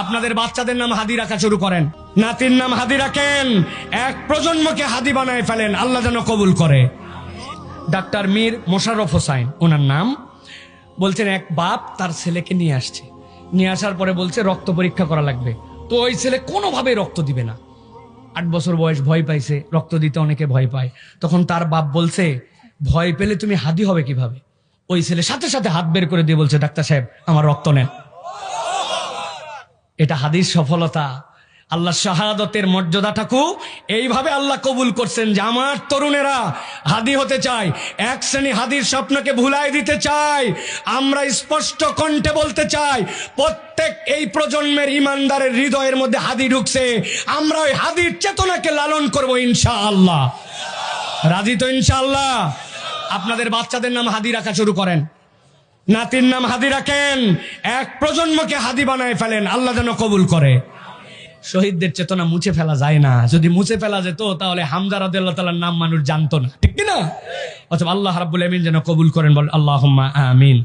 আপনাদের বাচ্চাদের নাম হাদি রাখা শুরু করেন, নাতির নাম হাদি রাখেন, এক প্রজন্মকে হাদি বানায় ফেলেন, আল্লাহ যেন কবুল করে। ডাক্তার মীর মোশাররফ হোসাইন ওনার নাম। বলছেন এক বাপ তার ছেলেকে নিয়ে আসছে, নিয়ে আসার পরে বলছে রক্ত পরীক্ষা করা লাগবে। তো ওই ছেলে কোনোভাবে রক্ত দিবে না, 8 বছর বয়স, ভয় পাইছে, রক্ত দিতে অনেকে ভয় পায়। তখন তার বাপ বলছে ভয় পেলে তুমি হাদি হবে কিভাবে? ওই ছেলে সাথে সাথে হাত বের করে দিয়ে বলছে ডাক্তার সাহেব আমার রক্ত নেন। এটা হাদির সফলতা। আল্লাহ শাহাদতের মর্যাদাটাকু এইভাবে আল্লাহ কবুল করছেন যে আমার তরুণেরা হাদি হতে চায়, এক শ্রেণী হাদির স্বপ্নকে ভুলাই দিতে চায়। আমরা স্পষ্ট কণ্ঠে বলতে চাই প্রত্যেক এই প্রজন্মের ইমানদারের হৃদয়ের মধ্যে হাদি ঢুকছে, আমরা ওই হাদির চেতনাকে লালন করব ইনশাআল্লাহ। রাজি তো ইনশাআল্লাহ? আপনাদের বাচ্চাদের নাম হাদি রাখা শুরু করেন, নাতির নাম হাদি রাখেন, এক প্রজন্মকে হাদি বানায় ফেলেন, আল্লাহ যেন কবুল করে। শহীদদের চেতনা মুছে ফেলা যায় না, যদি মুছে ফেলা যেত তাহলে হামজা রাদিয়াল্লাহু তাআলার নাম মানুষ জানতো না, ঠিক কি না? অথবা আল্লাহ রাব্বুল আমিন যেন কবুল করেন, বল আল্লাহুম্মা আমিন।